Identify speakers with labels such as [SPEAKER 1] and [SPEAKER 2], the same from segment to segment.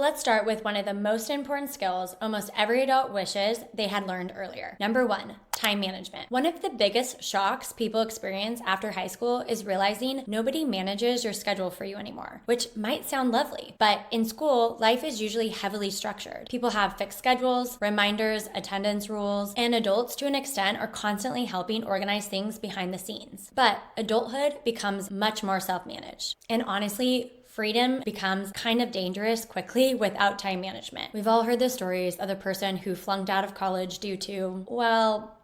[SPEAKER 1] Let's start with one of the most important skills almost every adult wishes they had learned earlier. Number 1, time management. One of the biggest shocks people experience after high school is realizing nobody manages your schedule for you anymore, which might sound lovely, but in school, life is usually heavily structured. People have fixed schedules, reminders, attendance rules, and adults to an extent are constantly helping organize things behind the scenes. But adulthood becomes much more self-managed. And honestly, freedom becomes kind of dangerous quickly without time management. We've all heard the stories of the person who flunked out of college due to, well,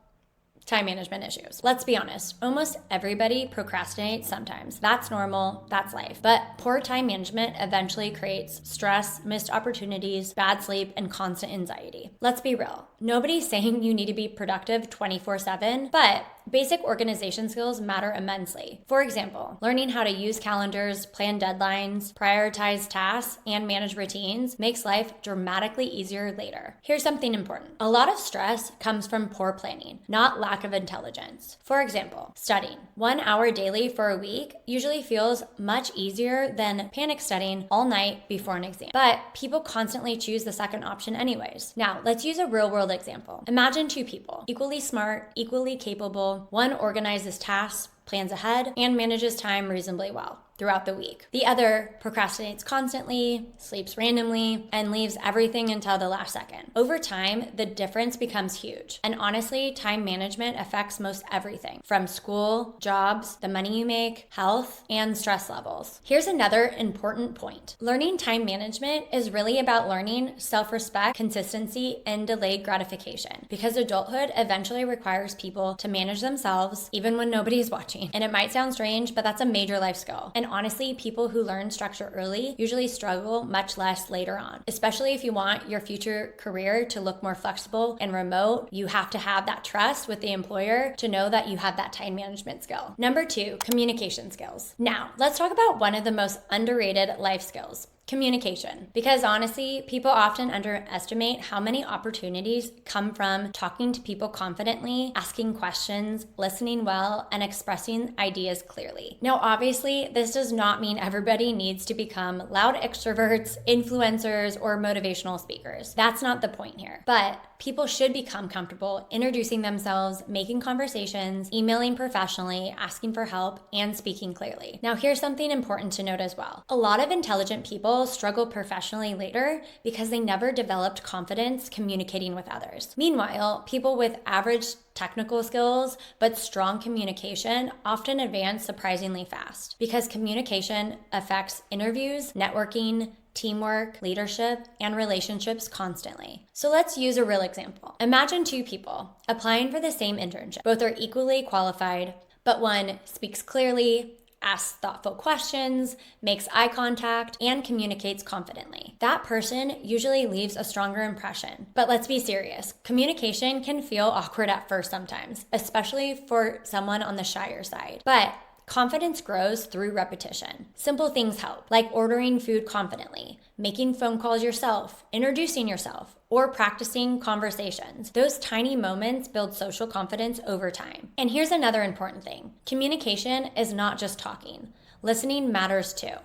[SPEAKER 1] time management issues. Let's be honest, almost everybody procrastinates sometimes. That's normal, that's life. But poor time management eventually creates stress, missed opportunities, bad sleep, and constant anxiety. Let's be real. Nobody's saying you need to be productive 24/7, but basic organization skills matter immensely. For example, learning how to use calendars, plan deadlines, prioritize tasks, and manage routines makes life dramatically easier later. Here's something important. A lot of stress comes from poor planning, not lack of intelligence. For example, studying 1 hour daily for a week usually feels much easier than panic studying all night before an exam. But people constantly choose the second option anyways. Now, let's use a real-world example. Imagine 2 people, equally smart, equally capable. One organizes tasks, plans ahead, and manages time reasonably well throughout the week. The other procrastinates constantly, sleeps randomly, and leaves everything until the last second. Over time, the difference becomes huge. And honestly, time management affects most everything from school, jobs, the money you make, health, and stress levels. Here's another important point. Learning time management is really about learning self-respect, consistency, and delayed gratification, because adulthood eventually requires people to manage themselves even when nobody is watching. And it might sound strange, but that's a major life skill. And honestly, people who learn structure early usually struggle much less later on. Especially if you want your future career to look more flexible and remote, you have to have that trust with the employer to know that you have that time management skill. Number 2, communication skills. Now, let's talk about one of the most underrated life skills. Communication. Because honestly, people often underestimate how many opportunities come from talking to people confidently, asking questions, listening well, and expressing ideas clearly. Now, obviously, this does not mean everybody needs to become loud extroverts, influencers, or motivational speakers. That's not the point here. But people should become comfortable introducing themselves, making conversations, emailing professionally, asking for help, and speaking clearly. Now, here's something important to note as well. A lot of intelligent people struggle professionally later because they never developed confidence communicating with others. Meanwhile, people with average technical skills but strong communication often advance surprisingly fast, because communication affects interviews, networking, teamwork, leadership, and relationships constantly. So let's use a real example. Imagine 2 people applying for the same internship. Both are equally qualified, but one speaks clearly, asks thoughtful questions, makes eye contact, and communicates confidently. That person usually leaves a stronger impression. But let's be serious. Communication can feel awkward at first sometimes, especially for someone on the shyer side. But confidence grows through repetition. Simple things help, like ordering food confidently, making phone calls yourself, introducing yourself, or practicing conversations. Those tiny moments build social confidence over time. And here's another important thing. Communication is not just talking. Listening matters too.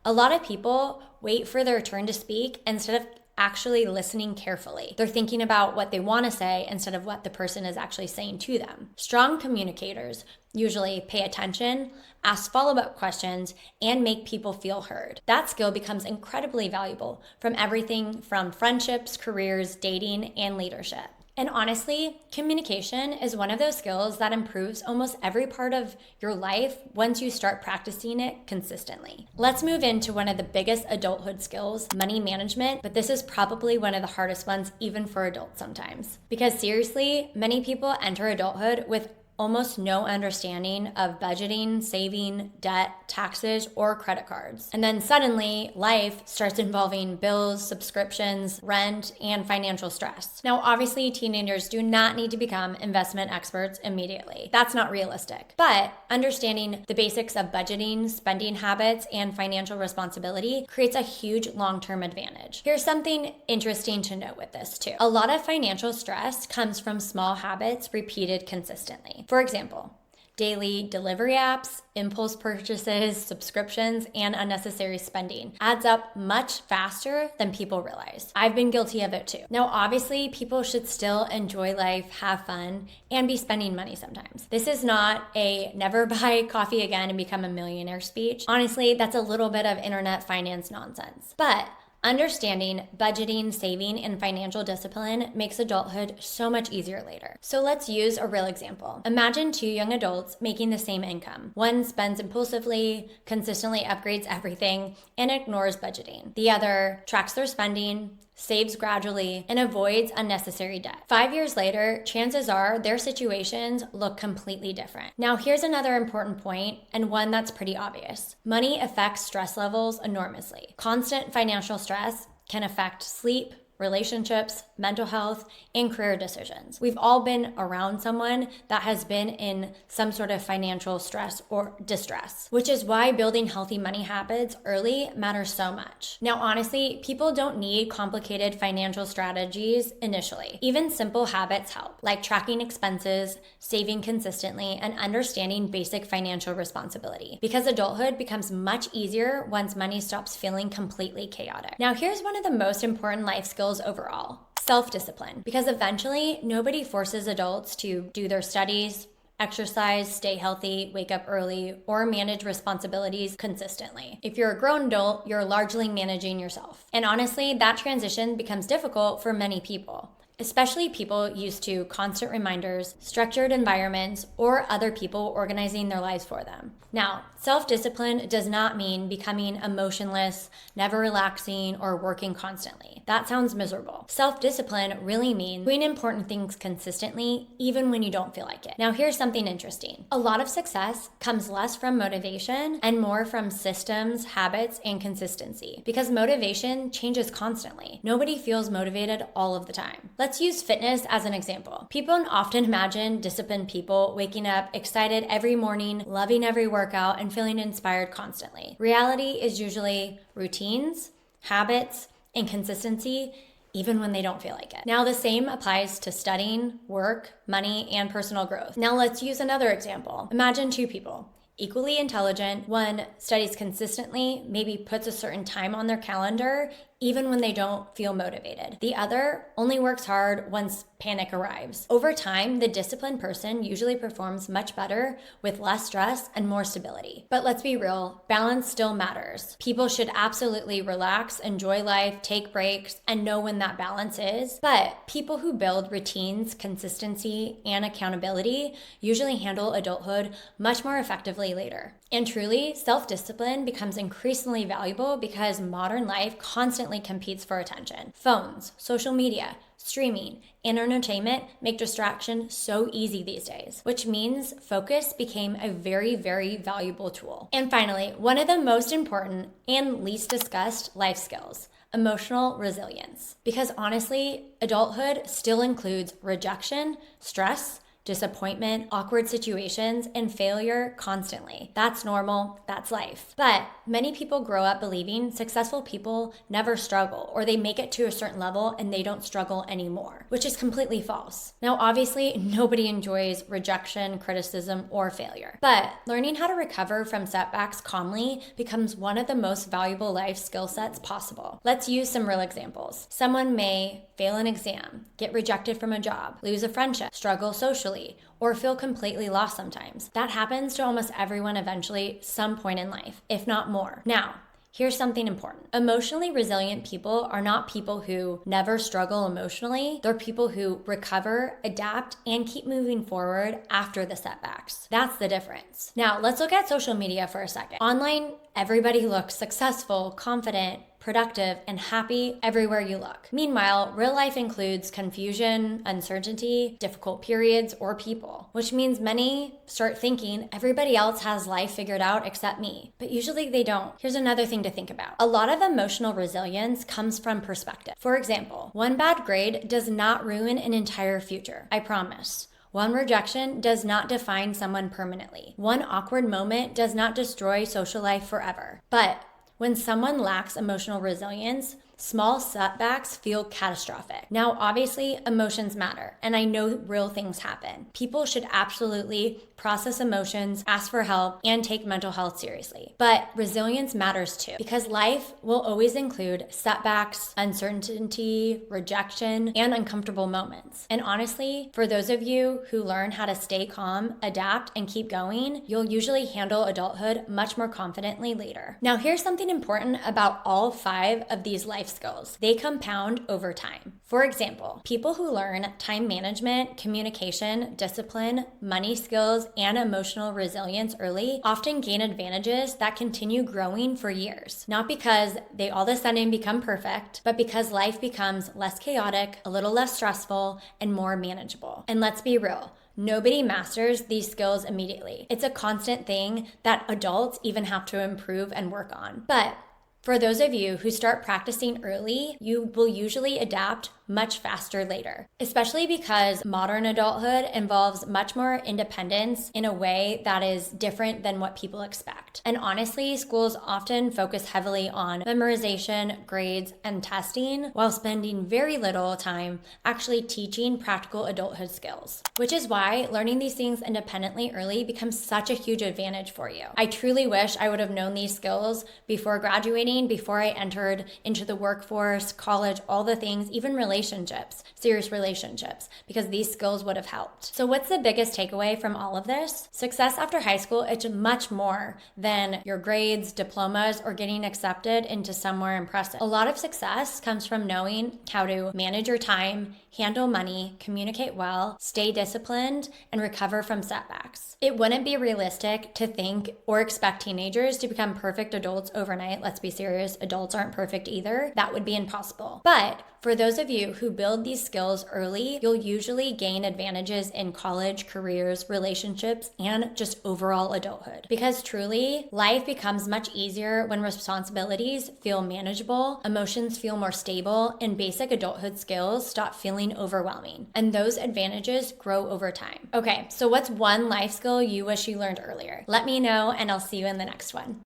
[SPEAKER 1] A lot of people wait for their turn to speak instead of actually listening carefully. They're thinking about what they want to say instead of what the person is actually saying to them. Strong communicators usually pay attention, ask follow-up questions, and make people feel heard. That skill becomes incredibly valuable from everything from friendships, careers, dating, and leadership. And honestly, communication is one of those skills that improves almost every part of your life once you start practicing it consistently. Let's move into one of the biggest adulthood skills, money management, but this is probably one of the hardest ones even for adults sometimes. Because seriously, many people enter adulthood with almost no understanding of budgeting, saving, debt, taxes, or credit cards. And then suddenly, life starts involving bills, subscriptions, rent, and financial stress. Now, obviously, teenagers do not need to become investment experts immediately. That's not realistic. But understanding the basics of budgeting, spending habits, and financial responsibility creates a huge long-term advantage. Here's something interesting to note with this too. A lot of financial stress comes from small habits repeated consistently. For example, Daily delivery apps, impulse purchases, subscriptions, and unnecessary spending adds up much faster than people realize. I've been guilty of it too. Now, obviously, people should still enjoy life, have fun, and be spending money sometimes. This is not a never buy coffee again and become a millionaire speech. Honestly, that's a little bit of internet finance nonsense. But understanding budgeting, saving, and financial discipline makes adulthood so much easier later. So let's use a real example. Imagine two young adults making the same income. One spends impulsively, consistently upgrades everything, and ignores budgeting. The other tracks their spending, saves gradually, and avoids unnecessary debt. 5 years later, chances are their situations look completely different. Now, here's another important point, and one that's pretty obvious. Money affects stress levels enormously. Constant financial stress can affect sleep, relationships, mental health, and career decisions. We've all been around someone that has been in some sort of financial stress or distress, which is why building healthy money habits early matters so much. Now, honestly, people don't need complicated financial strategies initially. Even simple habits help, like tracking expenses, saving consistently, and understanding basic financial responsibility, because adulthood becomes much easier once money stops feeling completely chaotic. Now, here's one of the most important life skills overall: self-discipline. Because eventually, nobody forces adults to do their studies, exercise, stay healthy, wake up early, or manage responsibilities consistently. If you're a grown adult, you're largely managing yourself. And honestly, that transition becomes difficult for many people, especially people used to constant reminders, structured environments, or other people organizing their lives for them. Now, self-discipline does not mean becoming emotionless, never relaxing, or working constantly. That sounds miserable. Self-discipline really means doing important things consistently, even when you don't feel like it. Now, here's something interesting. A lot of success comes less from motivation and more from systems, habits, and consistency, because motivation changes constantly. Nobody feels motivated all of the time. Let's use fitness as an example. People often imagine disciplined people waking up excited every morning, loving every workout, and feeling inspired constantly. Reality is usually routines, habits, and consistency, even when they don't feel like it. Now, the same applies to studying, work, money, and personal growth. Now, let's use another example. Imagine two people, equally intelligent. One studies consistently, maybe puts a certain time on their calendar, even when they don't feel motivated. The other only works hard once panic arrives. Over time, the disciplined person usually performs much better with less stress and more stability. But let's be real, balance still matters. People should absolutely relax, enjoy life, take breaks, and know when that balance is. But people who build routines, consistency, and accountability usually handle adulthood much more effectively later. And truly, self-discipline becomes increasingly valuable because modern life constantly competes for attention. Phones, social media, streaming, and entertainment make distraction so easy these days, which means focus became a very, very valuable tool. And finally, one of the most important and least discussed life skills: emotional resilience. Because honestly, adulthood still includes rejection, stress, disappointment, awkward situations, and failure constantly. That's normal, that's life. But many people grow up believing successful people never struggle, or they make it to a certain level and they don't struggle anymore, which is completely false. Now, obviously, nobody enjoys rejection, criticism, or failure. But learning how to recover from setbacks calmly becomes one of the most valuable life skill sets possible. Let's use some real examples. Someone may fail an exam, get rejected from a job, lose a friendship, struggle socially, or feel completely lost sometimes. That happens to almost everyone eventually, some point in life, if not more. Now, here's something important. Emotionally resilient people are not people who never struggle emotionally. They're people who recover, adapt, and keep moving forward after the setbacks. That's the difference. Now, let's look at social media for a second. Online, everybody looks successful, confident, productive, and happy everywhere you look. Meanwhile, real life includes confusion, uncertainty, difficult periods, or people, which means many start thinking everybody else has life figured out except me. But usually they don't. Here's another thing to think about. A lot of emotional resilience comes from perspective. For example, one bad grade does not ruin an entire future, I promise. One rejection does not define someone permanently. One awkward moment does not destroy social life forever. But when someone lacks emotional resilience, Small setbacks feel catastrophic. Now, obviously, emotions matter, and I know real things happen. People should absolutely process emotions, ask for help, and take mental health seriously. But resilience matters too, because life will always include setbacks, uncertainty, rejection, and uncomfortable moments. And honestly, for those of you who learn how to stay calm, adapt, and keep going, you'll usually handle adulthood much more confidently later. Now, here's something important about all 5 of these life skills. They compound over time. For example, people who learn time management, communication, discipline, money skills, and emotional resilience early often gain advantages that continue growing for years. Not because they all of a sudden become perfect, but because life becomes less chaotic, a little less stressful, and more manageable. And let's be real, nobody masters these skills immediately. It's a constant thing that adults even have to improve and work on. But for those of you who start practicing early, you will usually adapt much faster later, especially because modern adulthood involves much more independence in a way that is different than what people expect. And honestly, schools often focus heavily on memorization, grades, and testing while spending very little time actually teaching practical adulthood skills, which is why learning these things independently early becomes such a huge advantage for you. I truly wish I would have known these skills before graduating, before I entered into the workforce, college, all the things, even relationships, serious relationships, because these skills would have helped. So what's the biggest takeaway from all of this? Success after high school, it's much more than your grades, diplomas, or getting accepted into somewhere impressive. A lot of success comes from knowing how to manage your time, handle money, communicate well, stay disciplined, and recover from setbacks. It wouldn't be realistic to think or expect teenagers to become perfect adults overnight. Let's be serious, adults aren't perfect either. That would be impossible. But for those of you who build these skills early, you'll usually gain advantages in college, careers, relationships, and just overall adulthood. Because truly, life becomes much easier when responsibilities feel manageable, emotions feel more stable, and basic adulthood skills stop feeling overwhelming. And those advantages grow over time. Okay, so what's one life skill you wish you learned earlier? Let me know, and I'll see you in the next one.